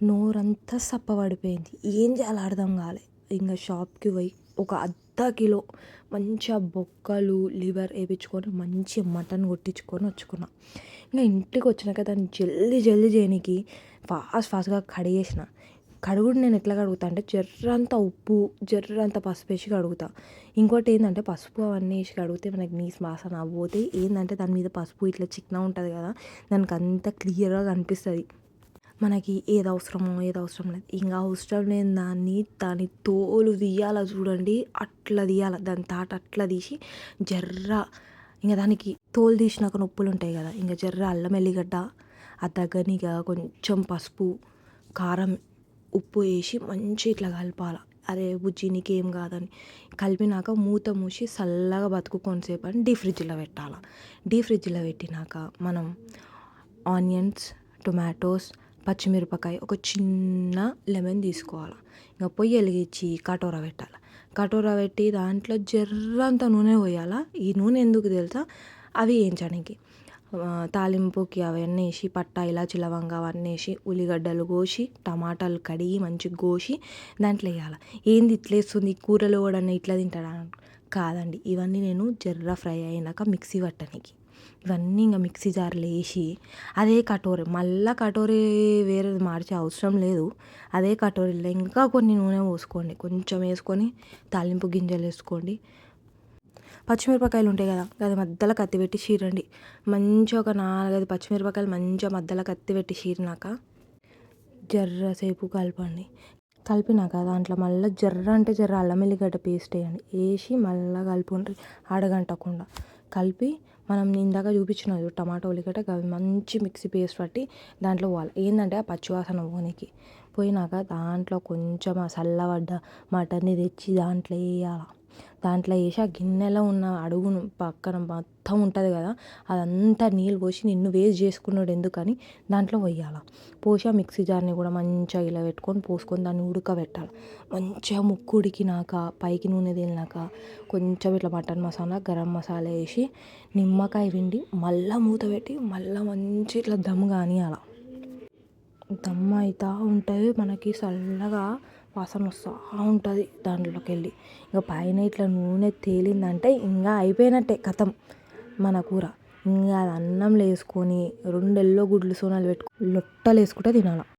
నోరంతా సప్పబడిపోయింది. ఏం చేయాలో అర్థం కాలే. ఇంక షాప్‌కి పోయి ఒక అర్ధ కిలో మంచిగా బొక్కలు, లివర్ ఏపించుకొని మంచిగా మటన్ కొట్టించుకొని వచ్చుకున్నా. ఇంక ఇంటికి వచ్చినాక దాన్ని జల్దీ చేయనీకి ఫాస్ట్‌గా కడిగేసిన. కడుగుడు నేను ఎట్లా కడుగుతా అంటే జర్రంత ఉప్పు, జర్రంత పసుపేసి కడుగుతా. ఇంకోటి ఏందంటే పసుపు అవన్నీ వేసి కడిగితే మనకి నీసు వాసన పోతే ఏందంటే దాని మీద పసుపు ఇట్లా చిక్న ఉంటుంది కదా, దానికి అంతా క్లియర్‌గా కనిపిస్తది. మనకి ఏది అవసరమో ఏది అవసరం లేదు. ఇంక అవసరం లేని దాని తోలు తీయాల చూడండి, అట్లా తీయాల. దాని తాట అట్లా తీసి ఇంక దానికి తోలు తీసినాక నొప్పులు ఉంటాయి కదా, ఇంక అల్లం ఎల్లిగడ్డ ఆ దగ్గరనిక కొంచెం పసుపు, కారం, ఉప్పు వేసి మంచిగా ఇట్లా కలపాల. అరే బుజ్జి నీకేం కాదని కలిపినాక మూత మూసి చల్లగా బతుకు కొంతసేపు అని డీప్ ఫ్రిడ్జ్లో పెట్టాలి. డీప్ ఫ్రిడ్జ్లో పెట్టినాక మనం ఆనియన్స్, టొమాటోస్, పచ్చిమిరపకాయ, ఒక చిన్న లెమన్ తీసుకోవాలి. ఇంకా పొయ్యి వెలిగించి కటోర పెట్టాలి. కటోర పెట్టి దాంట్లో జర్రంత నూనె పోయాల. ఈ నూనె ఎందుకు తెలుసా, అవి వేయించడానికి. తాలింపుకి అవన్నీ వేసి పట్టా, ఇలాచి, లవంగా అవన్నీ వేసి ఉల్లిగడ్డలు కోసి టమాటాలు కడిగి మంచిగా కోసి దాంట్లో వేయాలి. ఏంది ఇట్లా వేస్తుంది, కూరలో కూడా ఇట్లా తింటాడా? కాదండి, ఇవన్నీ నేను ఫ్రై అయినాక మిక్సీ పట్టడానికి. ఇవన్నీ ఇంకా మిక్సీ జార్లో వేసి అదే కటోరీ, మళ్ళీ కటోరీ వేరేది మార్చే అవసరం లేదు. అదే కటోరీలో ఇంకా కొన్ని నూనె పోసుకోండి, కొంచెం వేసుకొని తాలింపు గింజలు వేసుకోండి. పచ్చిమిరపకాయలు ఉంటాయి కదా, అది మధ్యలో కత్తి పెట్టి చీరండి. మంచిగా ఒక 4-5 పచ్చిమిరపకాయలు మంచిగా మధ్యలో కత్తి పెట్టి చీరినాక జర్రసేపు కలపండి. కలిపినాక దాంట్లో మళ్ళీ జర్ర అల్లం ఎల్లిగడ్డ పేస్ట్ వేయండి. వేసి మళ్ళీ కలుపుండ్రి అడగంటకుండా. కలిపి మనం ఇందాక చూపించిన టమాటో, ఉల్లిగడ్డ అవి మంచి మిక్సీ పేస్ట్ పట్టి దాంట్లో పోవాలి. ఏంటంటే ఆ పచ్చివాసన పోనీకి. పోయినాక దాంట్లో కొంచెం ఆ చల్లబడ్డ మటన్ని తెచ్చి దాంట్లో వేయాలి. దాంట్లో వేసి ఆ గిన్నెలో ఉన్న అడుగును పక్కన మొత్తం ఉంటుంది కదా, అదంతా నీళ్ళు పోసి నిన్ను వేస్ట్ చేసుకున్నాడు ఎందుకని దాంట్లో పోయాలి. పోసి ఆ మిక్సీ జార్ని కూడా మంచిగా ఇలా పెట్టుకొని పోసుకొని దాన్ని ఉడకబెట్టాలి. మంచిగా ముక్కు ఉడికినాక పైకి నూనె తేలినాక కొంచెం ఇట్లా మటన్ మసాలా, గరం మసాలా వేసి నిమ్మకాయ పిండి మళ్ళీ మూత పెట్టి మళ్ళీ మంచి ఇట్లా దమ్ కానియాల. దమ్ అవుతూ ఉంటుంది, మనకి చల్లగా వాసన వస్తూ ఉంటుంది దాంట్లోకి వెళ్ళి. ఇంకా పైన ఇట్లా నూనె తేలిందంటే ఇంకా అయిపోయినట్టే కథం మన కూర. ఇంకా అది అన్నంలో వేసుకొని 2 ఎల్లో గుడ్లు సోనాలు పెట్టుకొని లొట్టలు వేసుకుంటే తినాలి.